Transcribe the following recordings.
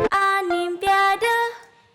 Animpiade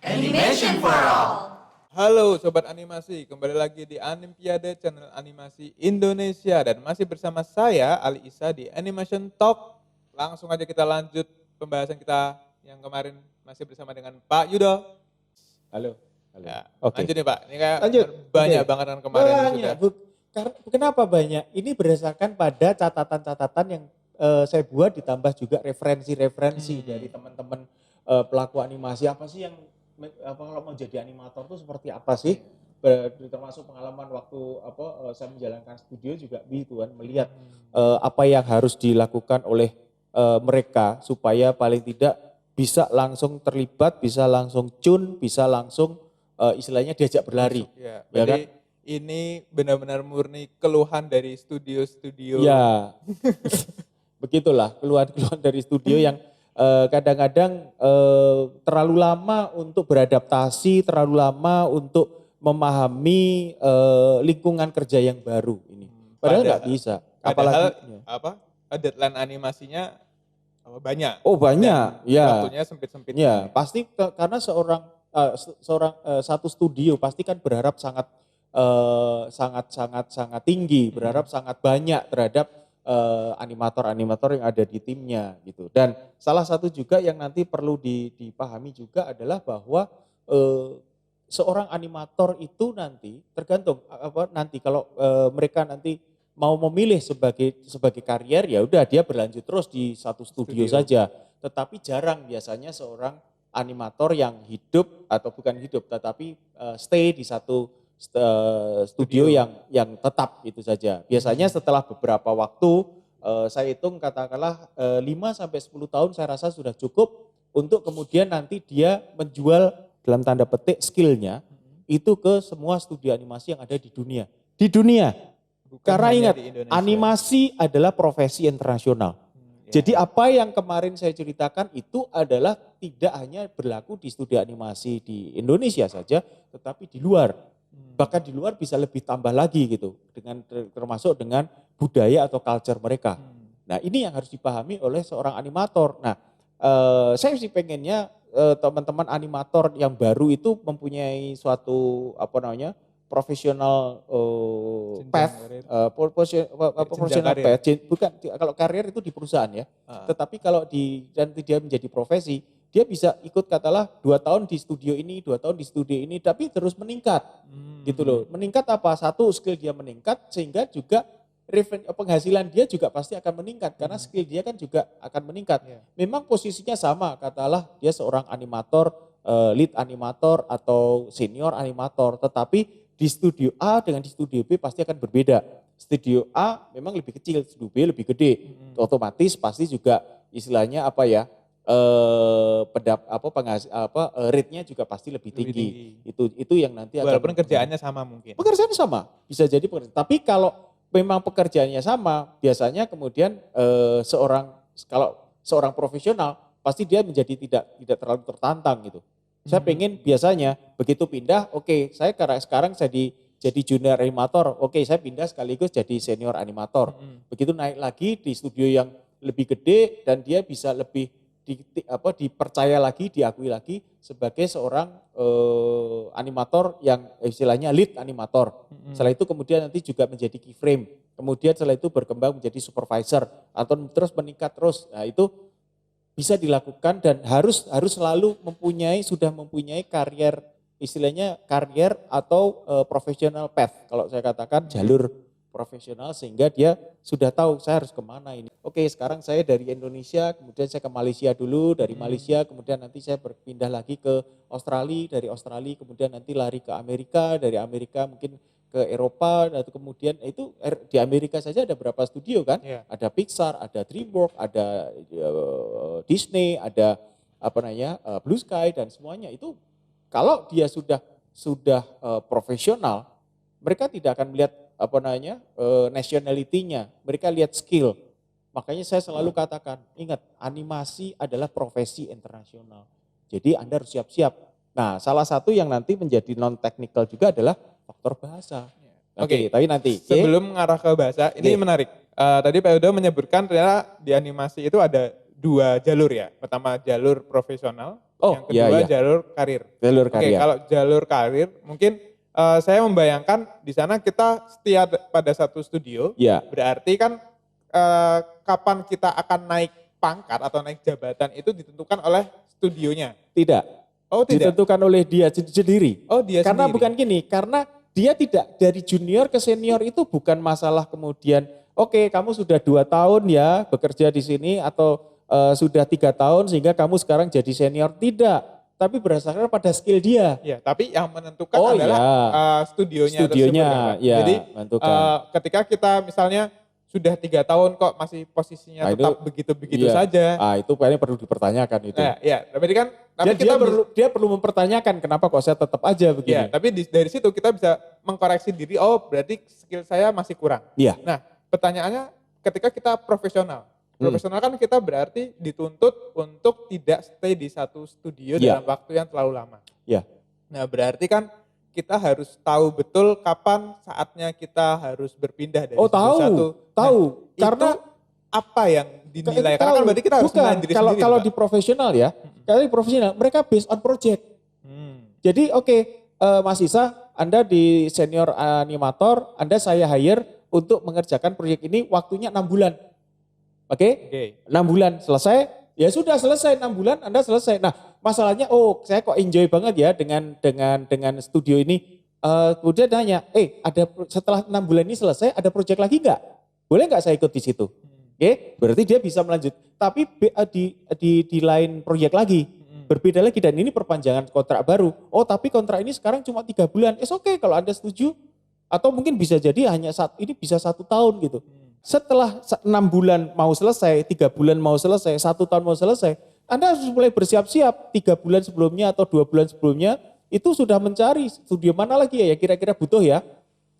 Animation for All. Halo Sobat Animasi, kembali lagi di Animpiade channel animasi Indonesia. Dan masih bersama saya, Ali Isa di Animation Talk. Langsung aja kita lanjut pembahasan kita yang kemarin masih bersama dengan Pak Yudo. Halo. Ya, Oke. lanjut nih Pak, ini kayak Lanjut. banyak Oke. banget kan kemarin sudah. Kenapa banyak? Ini berdasarkan pada catatan-catatan yang saya buat ditambah juga referensi-referensi dari teman-teman pelaku animasi. Apa sih yang kalau mau jadi animator tuh seperti apa sih? Termasuk pengalaman waktu saya menjalankan studio juga gitu kan, melihat apa yang harus dilakukan oleh mereka supaya paling tidak bisa langsung terlibat, bisa langsung tune, bisa langsung istilahnya diajak berlari. Ya, Ya berarti kan? ini benar-benar murni keluhan dari studio-studio. Ya, begitulah keluhan-keluhan dari studio yang kadang-kadang terlalu lama untuk beradaptasi, terlalu lama untuk memahami lingkungan kerja yang baru ini. Padahal nggak bisa. Padahal Apalagi deadline animasinya banyak. oh banyak, Dan ya. waktunya sempit-sempit. Ya, pasti karena satu studio pasti kan berharap sangat tinggi, berharap sangat banyak terhadap animator-animator yang ada di timnya gitu. Dan salah satu juga yang nanti perlu dipahami juga adalah bahwa seorang animator itu nanti tergantung nanti kalau mereka nanti mau memilih sebagai karier, ya udah dia berlanjut terus di satu studio saja. Tetapi jarang biasanya seorang animator yang hidup atau bukan hidup tetapi stay di satu studio yang tetap itu saja. Biasanya setelah beberapa waktu saya hitung katakanlah 5 sampai 10 tahun saya rasa sudah cukup untuk kemudian nanti dia menjual dalam tanda petik skillnya itu ke semua studio animasi yang ada di dunia. Di dunia. Bukan Karena hanya ingat, di Indonesia. animasi adalah profesi internasional. Jadi apa yang kemarin saya ceritakan itu adalah tidak hanya berlaku di studio animasi di Indonesia saja, tetapi di luar. Bahkan di luar bisa lebih tambah lagi gitu, termasuk dengan budaya atau culture mereka. Nah ini yang harus dipahami oleh seorang animator. Nah saya sih pengennya teman-teman animator yang baru itu mempunyai suatu profesional path, professional path. Bukan kalau karir itu di perusahaan ya. Tetapi kalau nanti dia menjadi profesi, dia bisa ikut katalah 2 tahun di studio ini, 2 tahun di studio ini, tapi terus meningkat. Gitu loh. Meningkat apa? Satu, skill dia meningkat sehingga juga penghasilan dia juga pasti akan meningkat karena skill dia kan juga akan meningkat. Memang posisinya sama, katalah dia seorang animator, lead animator atau senior animator, tetapi di studio A dengan di studio B pasti akan berbeda. Studio A memang lebih kecil, studio B lebih gede. Otomatis pasti juga istilahnya rate-nya juga pasti lebih tinggi. Itu yang nanti Walaupun kerjaannya sama mungkin. Pekerjaannya sama, bisa jadi pekerjaan. Tapi kalau memang pekerjaannya sama, biasanya kemudian kalau seorang profesional pasti dia menjadi tidak terlalu tertantang gitu. Saya pengen biasanya begitu pindah, oke, saya sekarang jadi junior animator, oke, saya pindah sekaligus jadi senior animator. Begitu naik lagi di studio yang lebih gede dan dia bisa lebih dipercaya lagi, diakui lagi sebagai seorang animator yang istilahnya lead animator. Setelah itu kemudian nanti juga menjadi keyframe. Kemudian setelah itu berkembang menjadi supervisor atau terus meningkat terus. Nah itu bisa dilakukan dan harus selalu sudah mempunyai karier, istilahnya karier atau professional path. Kalau saya katakan jalur profesional sehingga dia sudah tahu saya harus kemana ini. Oke, sekarang saya dari Indonesia, kemudian saya ke Malaysia dulu, dari Malaysia kemudian nanti saya berpindah lagi ke Australia, dari Australia kemudian nanti lari ke Amerika, dari Amerika mungkin ke Eropa, dan kemudian itu di Amerika saja ada berapa studio kan? Ada Pixar, ada DreamWorks, ada Disney, ada Blue Sky dan semuanya itu kalau dia sudah profesional, mereka tidak akan melihat nationality-nya, mereka lihat skill. Makanya saya selalu katakan, ingat animasi adalah profesi internasional. Jadi Anda harus siap-siap. Nah, salah satu yang nanti menjadi non-technical juga adalah faktor bahasa. Oke, tapi nanti. Sebelum mengarah ke bahasa, ini menarik. Tadi Pak Yudo menyebutkan ternyata di animasi itu ada 2 jalur ya. Pertama jalur profesional, yang Oh, iya, kedua iya. jalur karir. Jalur Oke, karya. kalau jalur karir mungkin saya membayangkan di sana kita setia pada satu studio, Ya, berarti kan kapan kita akan naik pangkat atau naik jabatan itu ditentukan oleh studionya. tidak. Oh tidak? Ditentukan oleh dia sendiri. Oh dia Karena sendiri? bukan gini, karena dia tidak dari junior ke senior itu bukan masalah kemudian, oke kamu sudah 2 tahun ya bekerja di sini atau sudah 3 tahun sehingga kamu sekarang jadi senior. Tidak, tapi berdasarkan pada skill dia. Ya, tapi yang menentukan Oh adalah ya, studionya tersebut studionya kan Pak. ya Jadi menentukan. ketika kita misalnya sudah 3 tahun kok masih posisinya Nah, tetap itu begitu-begitu iya. saja. Itu kayaknya perlu dipertanyakan itu. Nah, ya, tapi kan tapi Dia, kita dia perlu mempertanyakan kenapa kok saya tetap aja ya, begini. tapi dari situ kita bisa mengkoreksi diri, oh berarti skill saya masih kurang. Iya. Nah, pertanyaannya ketika kita profesional. Profesional kan kita berarti dituntut untuk tidak stay di satu studio Iya. dalam waktu yang terlalu lama. Iya. Nah, berarti kan kita harus tahu betul kapan saatnya kita harus berpindah dari Oh studio satu. tahu. Nah, Karena itu apa yang dinilai? Karena kan berarti kita harus bukan, menilai diri kalau sendiri. kalau Pak. di profesional ya, kalau di profesional mereka based on project. Jadi oke, Mas Isa, Anda di senior animator, Anda saya hire untuk mengerjakan proyek ini waktunya 6 bulan. Oke? Oke. 6 bulan selesai, ya sudah selesai 6 bulan Anda selesai. Nah, masalahnya saya kok enjoy banget ya dengan studio ini. Kemudian nanya, ada setelah 6 bulan ini selesai ada proyek lagi enggak? Boleh enggak saya ikut di situ? Oke, berarti dia bisa melanjut. Tapi di lain proyek lagi, berbeda lagi dan ini perpanjangan kontrak baru. Oh tapi kontrak ini sekarang cuma 3 bulan. Oke kalau Anda setuju. Atau mungkin bisa jadi hanya ini bisa 1 tahun gitu. Setelah 6 bulan mau selesai, 3 bulan mau selesai, 1 tahun mau selesai. Anda harus mulai bersiap-siap 3 bulan sebelumnya atau 2 bulan sebelumnya. Itu sudah mencari studio mana lagi ya kira-kira butuh ya.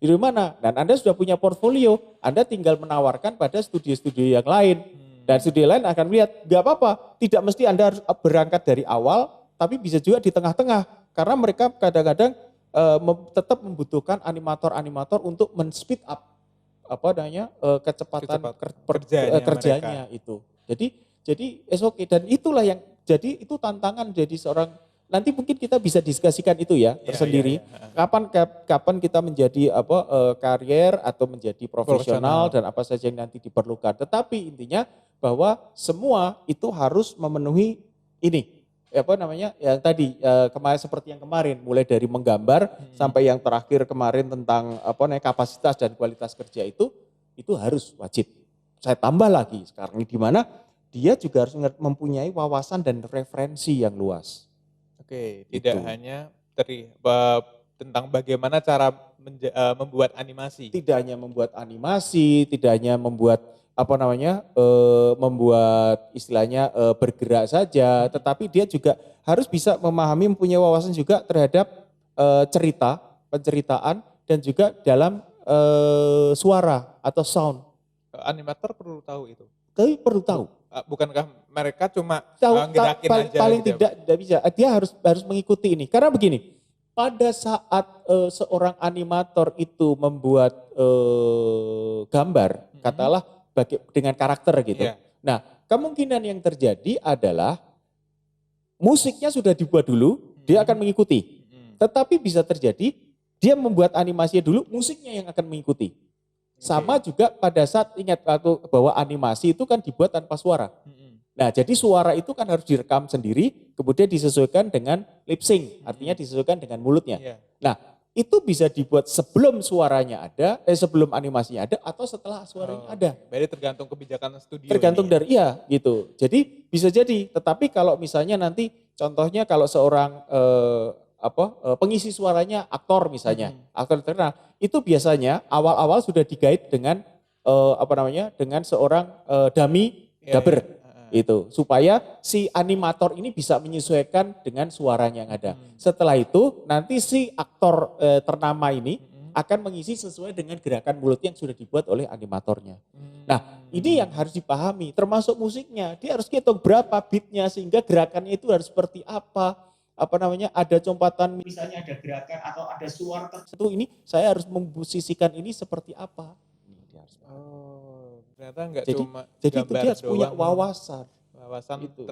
Di mana? Dan Anda sudah punya portfolio, Anda tinggal menawarkan pada studio-studio yang lain. Dan studio lain akan melihat, gak apa-apa, tidak mesti Anda harus berangkat dari awal, tapi bisa juga di tengah-tengah. Karena mereka kadang-kadang tetap membutuhkan animator-animator untuk men-speed up kecepatan kerjanya itu. Jadi oke. Dan itulah yang, jadi itu tantangan jadi seorang. Nanti mungkin kita bisa diskusikan itu ya tersendiri. Kapan kita menjadi karier atau menjadi profesional dan apa saja yang nanti diperlukan. Tetapi intinya bahwa semua itu harus memenuhi ini. Yang tadi kemarin seperti yang kemarin mulai dari menggambar sampai yang terakhir kemarin tentang kapasitas dan kualitas kerja itu harus wajib. Saya tambah lagi sekarang ini di mana dia juga harus mempunyai wawasan dan referensi yang luas. Oke, tidak hanya tentang bagaimana cara membuat animasi. Tidak hanya membuat animasi, tidak hanya membuat membuat istilahnya bergerak saja, tetapi dia juga harus bisa mempunyai wawasan juga terhadap penceritaan dan juga dalam suara atau sound. Animator perlu tahu itu. Tapi perlu tahu. Bukankah mereka cuma ngerakin aja? Paling gitu tidak bisa. Dia harus mengikuti ini. Karena begini, pada saat seorang animator itu membuat gambar, katakanlah dengan karakter gitu. Yeah. Nah, kemungkinan yang terjadi adalah musiknya sudah dibuat dulu, dia akan mengikuti. Tetapi bisa terjadi dia membuat animasinya dulu, musiknya yang akan mengikuti. Sama juga pada saat ingat bahwa animasi itu kan dibuat tanpa suara. Nah jadi suara itu kan harus direkam sendiri, kemudian disesuaikan dengan lip sync, artinya disesuaikan dengan mulutnya. Nah itu bisa dibuat sebelum suaranya ada, sebelum animasinya ada atau setelah suaranya ada. Berarti tergantung kebijakan studio. Tergantung dari gitu. Jadi bisa jadi, tetapi kalau misalnya nanti contohnya kalau seorang pengisi suaranya aktor misalnya, aktor terkenal, itu biasanya awal-awal sudah digait dengan dengan seorang dummy dubber itu supaya si animator ini bisa menyesuaikan dengan suaranya yang ada. Setelah itu nanti si aktor ternama ini akan mengisi sesuai dengan gerakan mulut yang sudah dibuat oleh animatornya. Nah ini yang harus dipahami termasuk musiknya, dia harus hitung berapa beatnya sehingga gerakannya itu harus seperti apa. Ada compatan misalnya ada gerakan atau ada suara tertentu, ini saya harus memposisikan ini seperti apa. Ternyata nggak Jadi cuma jadi itu gambar dia harus punya doang, wawasan itu itu.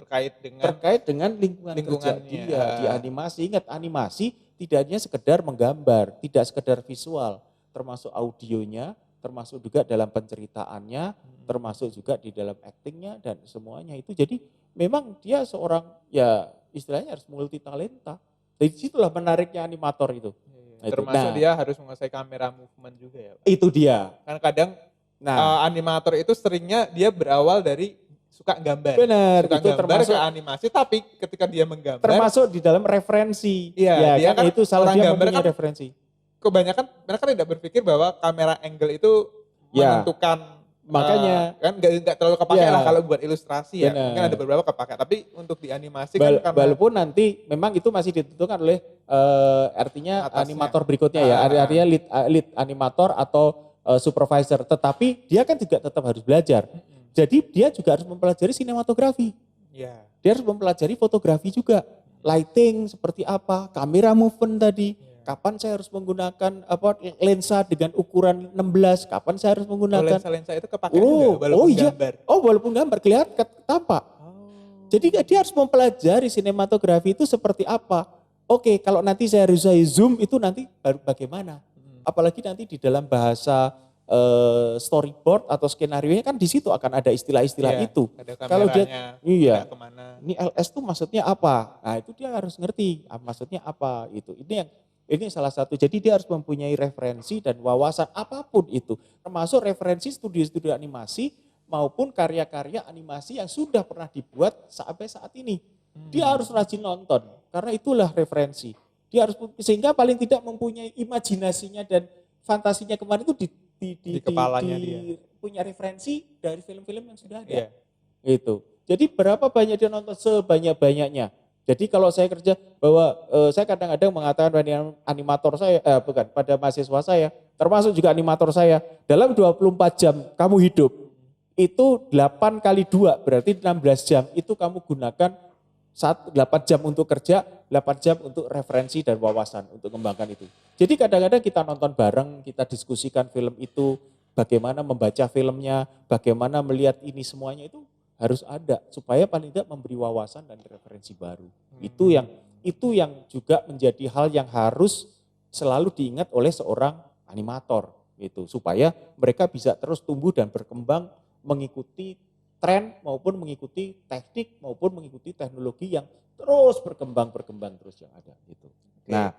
terkait dengan Lingkungan kerja lingkungannya. dia di animasi. Ingat animasi tidak hanya sekedar menggambar, tidak sekedar visual, termasuk audionya, termasuk juga dalam penceritaannya, termasuk juga di dalam aktingnya dan semuanya itu. Jadi memang dia seorang ya istilahnya harus multi talenta. Dari situlah menariknya animator itu. Nah, itu. Termasuk Nah, dia harus menguasai kamera movement juga ya Pak. itu dia. Kan kadang Nah, animator itu seringnya dia berawal dari suka gambar. benar, Suka itu gambar termasuk ke animasi, tapi ketika dia menggambar, termasuk di dalam referensi. iya, Ya dia kan kan itu salah orang dia gambar mempunyai kan referensi. kebanyakan mereka tidak berpikir bahwa kamera angle itu Ya, menentukan makanya kan nggak terlalu kepake ya, lah kalau buat ilustrasi ya. Mungkin ada benar. beberapa kepake, tapi untuk di animasi kan karena Walaupun nanti memang itu masih ditentukan oleh artinya atasnya. animator berikutnya ya, artinya lead animator atau supervisor. Tetapi dia kan juga tetap harus belajar. Jadi dia juga harus mempelajari sinematografi. ya. Dia harus mempelajari fotografi juga. Lighting seperti apa, kamera movement tadi. Kapan saya harus menggunakan lensa dengan ukuran 16, kapan saya harus menggunakan lensa itu kepake juga walaupun iya. gambar. Oh, walaupun gambar kelihatan tampak. Jadi dia harus mempelajari sinematografi itu seperti apa. Oke, kalau nanti saya zoom itu nanti baru bagaimana. Apalagi nanti di dalam bahasa storyboard atau skenario-nya kan di situ akan ada istilah-istilah Iya, itu. ada Kalau dia kameranya, kemana. ini LS itu maksudnya apa? Nah, itu dia harus ngerti maksudnya apa itu. Ini salah satu. Jadi dia harus mempunyai referensi dan wawasan apapun itu. Termasuk referensi studio-studio animasi maupun karya-karya animasi yang sudah pernah dibuat sampai saat ini. Dia harus rajin nonton karena itulah referensi. Dia harus sehingga paling tidak mempunyai imajinasinya dan fantasinya kemarin itu Di kepalanya dia. punya referensi dari film-film yang sudah ada. Iya. Itu. Jadi berapa banyak dia nonton? Sebanyak-banyaknya. Jadi kalau saya kerja bahwa saya kadang-kadang mengatakan pada animator saya, pada mahasiswa saya, termasuk juga animator saya, dalam 24 jam kamu hidup, itu 8 kali 2 berarti 16 jam itu kamu gunakan 8 jam untuk kerja, 8 jam untuk referensi dan wawasan untuk mengembangkan itu. Jadi kadang-kadang kita nonton bareng, kita diskusikan film itu, bagaimana membaca filmnya, bagaimana melihat ini semuanya itu harus ada supaya paling tidak memberi wawasan dan referensi baru. Itu yang juga menjadi hal yang harus selalu diingat oleh seorang animator gitu supaya mereka bisa terus tumbuh dan berkembang mengikuti tren maupun mengikuti teknik maupun mengikuti teknologi yang terus berkembang terus yang ada gitu. Nah,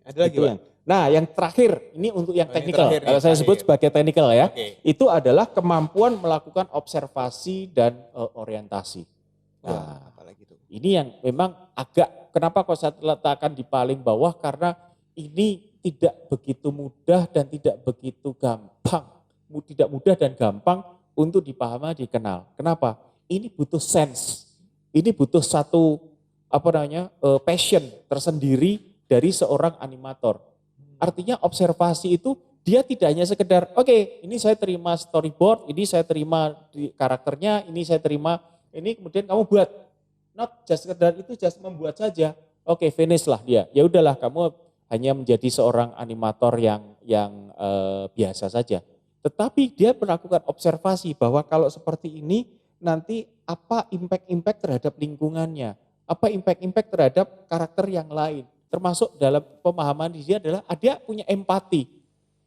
ada lagi yang terakhir ini untuk yang teknikal. Kalau saya sebut sebagai teknikal ya, itu adalah kemampuan melakukan observasi dan orientasi. Nah, apalagi itu. Ini yang memang agak kenapa kok saya letakkan di paling bawah karena ini tidak begitu mudah dan tidak begitu gampang, tidak mudah dan gampang untuk dipahami, dikenal. Kenapa? Ini butuh sense, ini butuh satu passion tersendiri dari seorang animator. Artinya observasi itu dia tidak hanya sekedar, oke, ini saya terima storyboard, ini saya terima di karakternya, ini saya terima, ini kemudian kamu buat. Not just sekedar itu, just membuat saja. Oke, finish lah dia. Ya udahlah, kamu hanya menjadi seorang animator yang biasa saja. Tetapi dia melakukan observasi bahwa kalau seperti ini nanti apa impact terhadap lingkungannya, apa impact terhadap karakter yang lain. Termasuk dalam pemahaman dia adalah dia punya empati.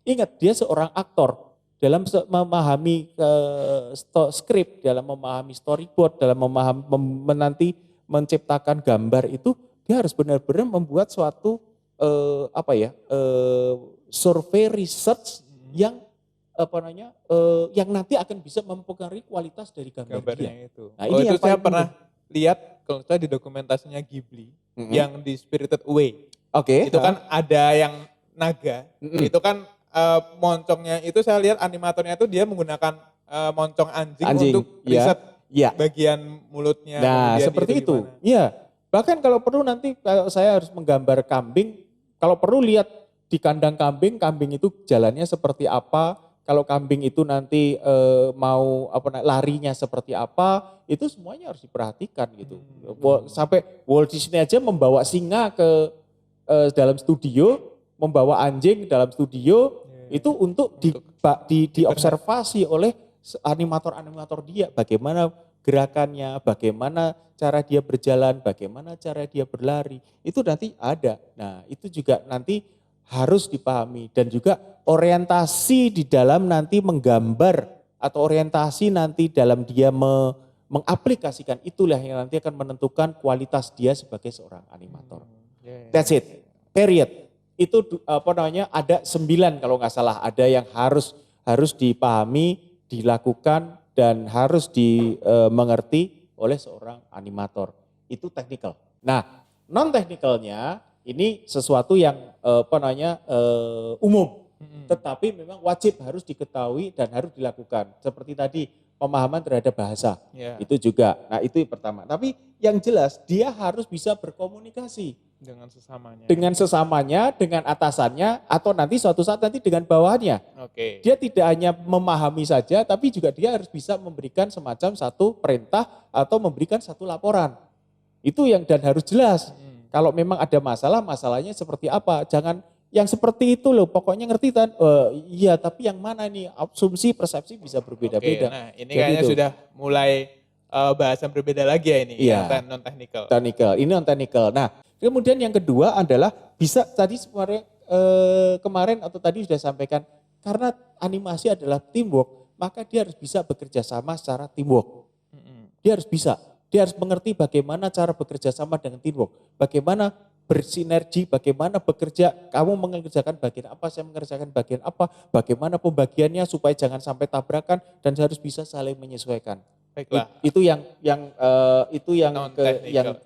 Ingat dia seorang aktor dalam memahami skrip, dalam memahami storyboard, dalam memahami menciptakan gambar itu dia harus benar-benar membuat suatu survei research yang yang nanti akan bisa mempengaruhi kualitas dari gambarnya itu. Nah, ini itu yang saya pernah lihat kalau saya di dokumentasinya Ghibli yang di Spirited Away. Itu kan ada yang naga. Itu kan moncongnya itu saya lihat animatornya itu dia menggunakan moncong anjing untuk riset bagian mulutnya. Nah, seperti itu. Iya. Bahkan kalau perlu nanti kalau saya harus menggambar kambing, kalau perlu lihat di kandang kambing itu jalannya seperti apa. Kalau kambing itu nanti mau larinya seperti apa, itu semuanya harus diperhatikan gitu. Sampai Walt Disney aja membawa singa ke dalam studio, membawa anjing dalam studio itu untuk diobservasi oleh animator-animator dia, bagaimana gerakannya, bagaimana cara dia berjalan, bagaimana cara dia berlari, itu nanti ada. Nah itu juga nanti harus dipahami dan juga orientasi di dalam nanti menggambar atau orientasi nanti dalam dia mengaplikasikan itulah yang nanti akan menentukan kualitas dia sebagai seorang animator. That's it, period. Itu ada 9 kalau nggak salah, ada yang harus dipahami, dilakukan dan harus dimengerti oleh seorang animator. Itu teknikal. Nah, non teknikalnya ini sesuatu yang umum, tetapi memang wajib harus diketahui dan harus dilakukan. Seperti tadi pemahaman terhadap bahasa, itu juga. Nah itu yang pertama. Tapi yang jelas dia harus bisa berkomunikasi dengan sesamanya. Dengan sesamanya, dengan atasannya, atau nanti suatu saat nanti dengan bawahannya. Oke. Dia tidak hanya memahami saja, tapi juga dia harus bisa memberikan semacam satu perintah atau memberikan satu laporan. Itu yang dan harus jelas. Kalau memang ada masalah, masalahnya seperti apa. Jangan yang seperti itu loh, pokoknya ngerti kan? Iya, tapi yang mana ini? Asumsi, persepsi bisa berbeda-beda. Nah ini kayaknya sudah mulai bahasan berbeda lagi ya ini, Iya. yang non-technical. Ini non-technical. Nah, kemudian yang kedua adalah bisa tadi kemarin atau tadi sudah sampaikan, karena animasi adalah teamwork, maka dia harus bisa bekerja sama secara teamwork. Dia harus bisa, dia harus mengerti bagaimana cara bekerja sama dengan teamwork, bagaimana bersinergi, bagaimana bekerja, kamu mengerjakan bagian apa, saya mengerjakan bagian apa, bagaimana pembagiannya supaya jangan sampai tabrakan dan harus bisa saling menyesuaikan. Baiklah. Itu yang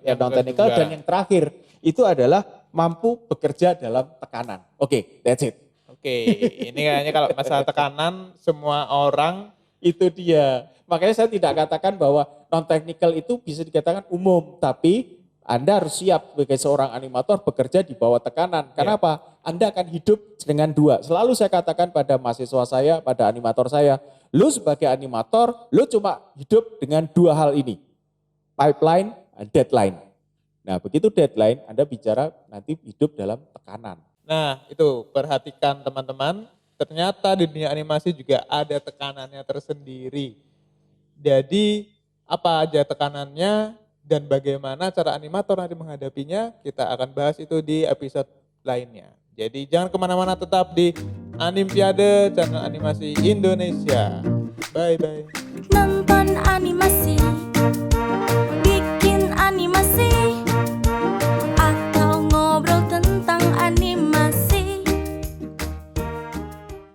non-technical dan yang terakhir itu adalah mampu bekerja dalam tekanan. Oke, that's it. Oke, ini kayaknya kalau masalah tekanan semua orang itu dia. Makanya saya tidak katakan bahwa non-technical itu bisa dikatakan umum, tapi Anda harus siap sebagai seorang animator bekerja di bawah tekanan. Karena apa? Anda akan hidup dengan dua. Selalu saya katakan pada mahasiswa saya, pada animator saya, lu sebagai animator, lu cuma hidup dengan dua hal ini. Pipeline, deadline. Nah begitu deadline, Anda bicara nanti hidup dalam tekanan. Nah itu perhatikan teman-teman, ternyata di dunia animasi juga ada tekanannya tersendiri. Jadi apa aja tekanannya dan bagaimana cara animator nanti menghadapinya, kita akan bahas itu di episode lainnya. Jadi jangan kemana-mana, tetap di Animpiade channel animasi Indonesia. Bye-bye.